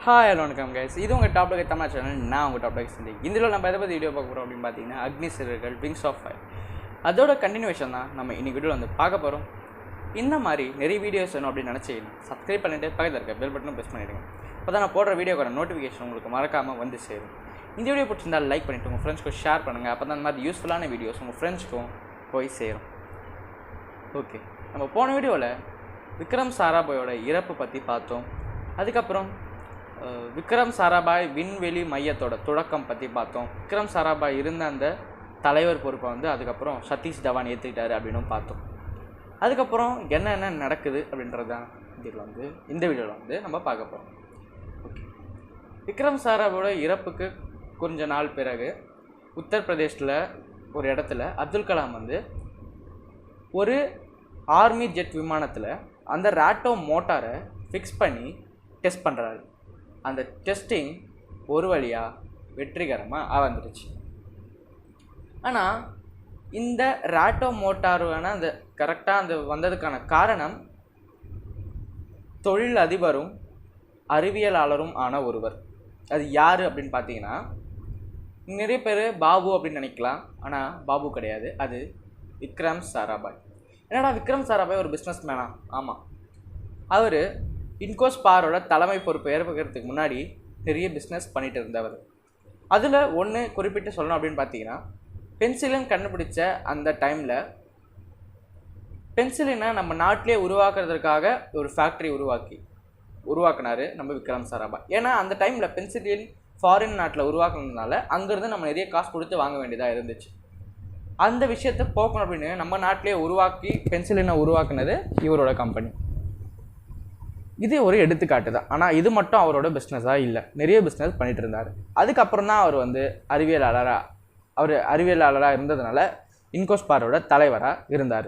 Hi வணக்கம் guys, இது உங்கள் டாபிக் தமிழ் சேனல். நான் உங்கள் டாபிக் சந்தி. இதில் நம்ம எதை பற்றி வீடியோ பார்க்க போகிறோம் அப்படின்னு பார்த்தீங்கன்னா, Agni Siragugal wings of fire. அதோட கண்டினியூஷன் தான் நம்ம இன்னைக்கு வீடியோவில் வந்து பார்க்க போகிறோம். இந்த மாதிரி நிறைய வீடியோஸ் வேணும் அப்படின்னு நினச்சிங்கன்னா சப்ஸ்கிரைப் பண்ணிவிட்டு பக்கத்தில் இருக்க பெல் பட்டனும் ப்ரெஸ் பண்ணிவிடுங்க. அப்போ தான் நான் போடுற வீடியோக்கான நோட்டிஃபிகேஷன் உங்களுக்கு மறக்காமல் வந்து சேரும். இந்த வீடியோ பிடிச்சிருந்தால் லைக் பண்ணிவிட்டு உங்கள் ஃப்ரெண்ட்ஸ்க்கு ஷேர் பண்ணுங்கள். அப்போ தான் அந்த மாதிரி யூஸ்ஃபுல்லான வீடியோஸ் உங்கள் ஃப்ரெண்ட்ஸ்க்கும் போய் சேரும். ஓகே, நம்ம போன வீடியோவில் விக்ரம் சாராபாயோட இறப்பு பற்றி பார்த்தோம். அதுக்கப்புறம் விக்ரம் சாராபாய் விண்வெளி மையத்தோட தொடக்கம் பற்றி பார்த்தோம். விக்ரம் சாராபாய் இருந்த அந்த தலைவர் பொறுப்பை வந்து அதுக்கப்புறம் சதீஷ் தவான் ஏற்றுக்கிட்டாரு அப்படின்னும் பார்த்தோம். அதுக்கப்புறம் என்ன நடக்குது அப்படின்றது தான் இந்த வீடியோவில் வந்து நம்ம பார்க்க போகிறோம். ஓகே, விக்ரம் சாராபாயோட இறப்புக்கு கொஞ்ச நாள் பிறகு உத்தரப்பிரதேஷில் ஒரு இடத்துல அப்துல் கலாம் வந்து ஒரு ஆர்மி ஜெட் விமானத்தில் அந்த ராட்டோ மோட்டாரை ஃபிக்ஸ் பண்ணி டெஸ்ட் பண்ணுறாரு. அந்த டெஸ்டிங் ஒரு வழியாக வெற்றிகரமாக வந்துடுச்சு. ஆனால் இந்த ராட்டோ மோட்டாரான அந்த கரெக்டாக அந்த வந்ததுக்கான காரணம் தொழில் அதிபரும் அறிவியலாளரும் ஆன ஒருவர். அது யார் அப்படின்னு பார்த்தீங்கன்னா, நிறைய பேர் பாபு அப்படின்னு நினைக்கலாம். ஆனால் பாபு கிடையாது, அது விக்ரம் சாராபாய். என்னடா விக்ரம் சாராபாய் ஒரு பிஸ்னஸ் மேனா? ஆமாம், அவர் இன்கோஸ்பாரோட தலைமை பொறுப்பு ஏற்படுறதுக்கு முன்னாடி நிறைய பிஸ்னஸ் பண்ணிட்டு இருந்தவர். அதில் ஒன்று குறிப்பிட்டு சொல்லணும் அப்படின்னு பார்த்தீங்கன்னா, பென்சிலின் கண்டுபிடிச்ச அந்த டைமில் பென்சிலினை நம்ம நாட்டிலே உருவாக்குறதுக்காக ஒரு ஃபேக்ட்ரி உருவாக்குனார் நம்ம விக்ரம் சாராபாய். ஏன்னா அந்த டைமில் பென்சிலின் ஃபாரின் நாட்டில் உருவாக்குனதுனால அங்கேருந்து நம்ம நிறைய காசு கொடுத்து வாங்க வேண்டியதாக இருந்துச்சு. அந்த விஷயத்தை போக்கணும் அப்படின்னு நம்ம நாட்டிலே பென்சிலினை உருவாக்குனது இவரோட கம்பெனி. இது ஒரு எடுத்துக்காட்டு தான். ஆனால் இது மட்டும் அவரோட பிஸ்னஸாக இல்லை, நிறைய பிஸ்னஸ் பண்ணிகிட்டு இருந்தார். அதுக்கப்புறம் தான் அவர் வந்து அறிவியலாளராக இருந்ததுனால இன்கோஸ்பாரோட தலைவராக இருந்தார்.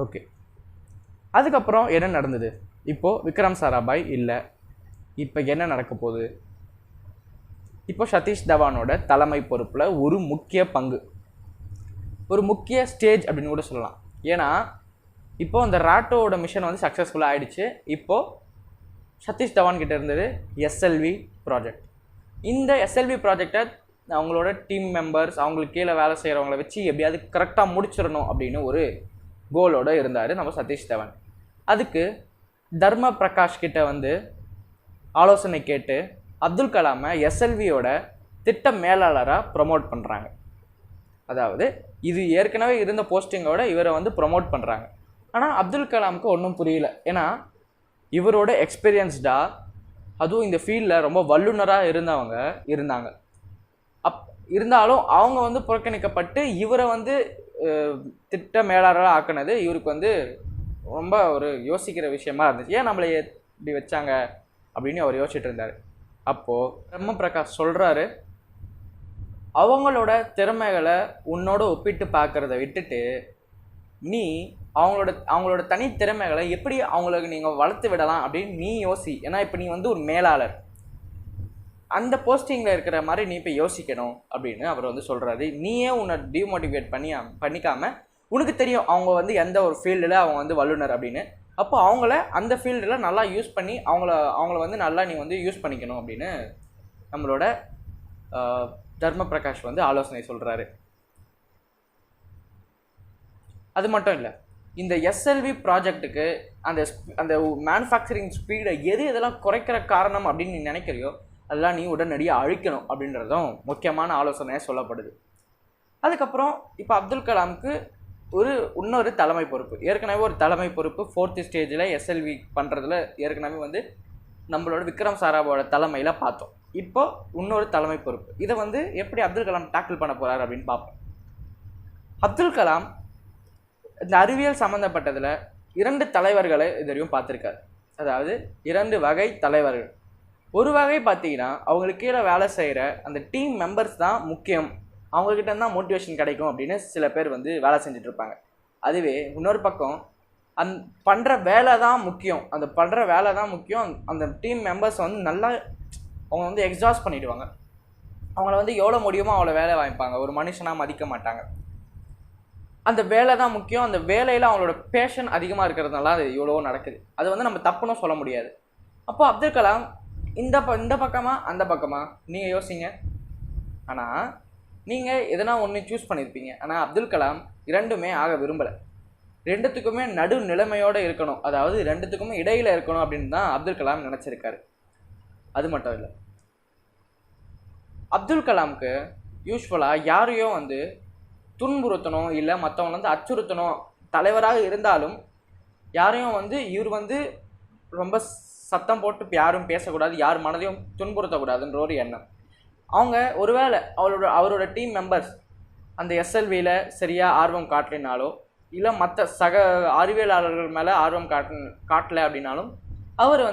ஓகே, அதுக்கப்புறம் என்ன நடந்தது? இப்போது விக்ரம் சாராபாய் இல்லை, இப்போ என்ன நடக்க போகுது? இப்போ சதீஷ் தவானோட தலைமை பொறுப்பில் ஒரு முக்கிய ஸ்டேஜ் அப்படின்னு கூட சொல்லலாம். ஏன்னா இப்போது அந்த ராட்டோட மிஷன் வந்து சக்ஸஸ்ஃபுல்லாக ஆகிடுச்சு. இப்போது சதீஷ் தவான் கிட்டே இருந்தது எஸ்எல்வி ப்ராஜெக்ட். இந்த எஸ்எல்வி ப்ராஜெக்டை அவங்களோட டீம் மெம்பர்ஸ், அவங்களுக்கு கீழே வேலை செய்கிறவங்கள வச்சு எப்படியாவது கரெக்டாக முடிச்சிடணும் அப்படின்னு ஒரு கோலோடு இருந்தார் நம்ம சதீஷ் தவான். அதுக்கு தர்ம பிரகாஷ் கிட்ட வந்து ஆலோசனை கேட்டு அப்துல் கலாமை எஸ்எல்வியோட திட்ட மேலாளராக ப்ரொமோட் பண்ணுறாங்க. அதாவது இது ஏற்கனவே இருந்த போஸ்டிங்கோட இவரை வந்து ப்ரொமோட் பண்ணுறாங்க. ஆனால் அப்துல் கலாமுக்கு ஒன்றும் புரியல. ஏன்னா இவரோட எக்ஸ்பீரியன்ஸ்டாக, அதுவும் இந்த ஃபீல்டில் ரொம்ப வல்லுநராக இருந்தாங்க. இருந்தாலும் அவங்க வந்து புறக்கணிக்கப்பட்டு இவரை வந்து திட்ட மேலாளராக ஆக்கினது இவருக்கு வந்து ரொம்ப ஒரு யோசிக்கிற விஷயமா இருந்துச்சு. ஏன் நம்மளை இப்படி வச்சாங்க அப்படின்னு அவர் யோசிச்சுட்டு இருந்தார். அப்போது தர்ம பிரகாஷ் சொல்கிறாரு, அவங்களோட திறமைகளை உன்னோட ஒப்பிட்டு பார்க்குறத விட்டுட்டு நீ அவங்களோட தனி திறமைகளை எப்படி அவங்களுக்கு நீங்கள் வளர்த்து விடலாம் அப்படின்னு நீ யோசி. ஏன்னா இப்போ நீ வந்து ஒரு மேலாளர், அந்த போஸ்டிங்கில் இருக்கிற மாதிரி நீ இப்போ யோசிக்கணும் அப்படின்னு அவர் வந்து சொல்கிறாரு. நீயே உன்னை டிமோட்டிவேட் பண்ணிக்காமல், உனக்கு தெரியும் அவங்க வந்து எந்த ஒரு ஃபீல்டில் அவங்க வந்து வல்லுனர் அப்படின்னு. அப்போ அவங்கள அந்த ஃபீல்டில் நல்லா யூஸ் பண்ணி அவங்கள வந்து நல்லா நீ வந்து யூஸ் பண்ணிக்கணும் அப்படின்னு நம்மளோட தர்ம பிரகாஷ் வந்து ஆலோசனை சொல்கிறாரு. அது மட்டும் இல்லை, இந்த எஸ்எல்வி ப்ராஜெக்ட்டுக்கு அந்த மேனுஃபேக்சரிங் ஸ்பீடை இதெல்லாம் குறைக்கிற காரணம் அப்படின்னு நீ நினைக்கிறியோ அதெல்லாம் நீ உடனடியாக அழிக்கணும் அப்படின்றதும் முக்கியமான ஆலோசனையாக சொல்லப்படுது. அதுக்கப்புறம் இப்போ அப்துல் கலாமுக்கு இன்னொரு தலைமை பொறுப்பு, ஏற்கனவே ஒரு தலைமை பொறுப்பு 4th ஸ்டேஜில் எஸ்எல்வி பண்ணுறதுல ஏற்கனவே வந்து நம்மளோட விக்ரம் சாராபாயோட தலைமையில் பார்த்தோம். இப்போ இன்னொரு தலைமை பொறுப்பு, இதை வந்து எப்படி அப்துல் கலாம் டேக்கிள் பண்ண போகிறார் அப்படின்னு பார்ப்போம். அப்துல் கலாம் இந்த அறிவியல் சம்மந்தப்பட்டதில் 2 தலைவர்களை இதுவரையும் பார்த்துருக்காரு. அதாவது 2 வகை தலைவர்கள். ஒரு வகை பார்த்தீங்கன்னா, அவங்களுக்கு கீழே வேலை செய்கிற அந்த டீம் மெம்பர்ஸ் தான் முக்கியம், அவங்கக்கிட்ட தான் மோட்டிவேஷன் கிடைக்கும் அப்படின்னு சில பேர் வந்து வேலை செஞ்சிட்ருப்பாங்க. அதுவே இன்னொரு பக்கம் பண்ணுற வேலை தான் முக்கியம், அந்த டீம் மெம்பர்ஸ் வந்து நல்லா அவங்க வந்து எக்ஸாஸ்ட் பண்ணிவிடுவாங்க. அவங்கள வந்து எவ்வளோ முடியுமோ அவ்வளோ வேலை வாங்கிப்பாங்க, ஒரு மனுஷனாக மதிக்க மாட்டாங்க. அந்த வேலை தான் முக்கியம். அந்த வேலையில் அவங்களோட பேஷன் அதிகமாக இருக்கிறதுனால அது இவ்வளோ நடக்குது. அது வந்து நம்ம தப்புன்னு சொல்ல முடியாது. அப்போ அப்துல் கலாம் இந்த பக்கமா அந்த பக்கமா நீங்கள் யோசிங்க. ஆனால் நீங்கள் எதனா ஒன்று சூஸ் பண்ணியிருப்பீங்க. ஆனால் அப்துல் கலாம் இரண்டுமே ஆக விரும்பலை. ரெண்டுத்துக்குமே நடு நிலைமையோடு இருக்கணும், அதாவது ரெண்டுத்துக்குமே இடையில் இருக்கணும் அப்படின்னு தான் அப்துல் கலாம் நினச்சிருக்காரு. அது மட்டும் இல்லை, அப்துல் கலாமுக்கு யூஸ்வலாக யாரையும் துன்புறுத்தணும் இல்லை மற்றவங்க அச்சுறுத்தணும், தலைவராக இருந்தாலும் யாரையும் இவர் ரொம்ப சத்தம் போட்டு யாரும் பேசக்கூடாது, யார் மனதையும் துன்புறுத்தக்கூடாதுன்ற ஒரு எண்ணம். அவங்க ஒருவேளை அவரோட டீம் மெம்பர்ஸ் அந்த எஸ்எல்வியில் சரியாக ஆர்வம் காட்டலினாலோ இல்லை மற்ற சக அறிவியலாளர்கள் மேலே ஆர்வம் காட்டலை அப்படின்னாலும் அவர்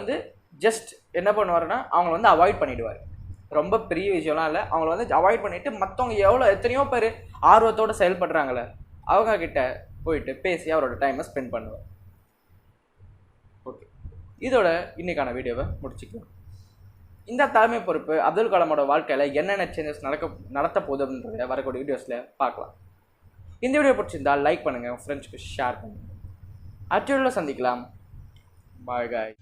ஜஸ்ட் என்ன பண்ணுவாருன்னா அவங்கள அவாய்ட் பண்ணிவிடுவார். ரொம்ப பெரிய விஷயம்லாம் இல்லை, அவங்கள அவாய்ட் பண்ணிவிட்டு மற்றவங்க எத்தனையோ பேர் ஆர்வத்தோடு செயல்படுறாங்களே அவங்கக்கிட்ட போயிட்டு பேசி அவரோட டைமை ஸ்பெண்ட் பண்ணுவார். ஓகே, இதோட இன்றைக்கான வீடியோவை முடிச்சுக்கலாம். இந்த தலைமை பொறுப்பு அப்துல் கலாமோட வாழ்க்கையில் என்னென்ன சேஞ்சஸ் நடத்த போகுதுன்றதை வரக்கூடிய வீடியோஸில் பார்க்கலாம். இந்த வீடியோ பிடிச்சிருந்தால் லைக் பண்ணுங்கள், உங்கள் ஃப்ரெண்ட்ஸ்க்கு ஷேர் பண்ணுங்கள். அடுத்த வீடியோவில் சந்திக்கலாம். பாய் காய்.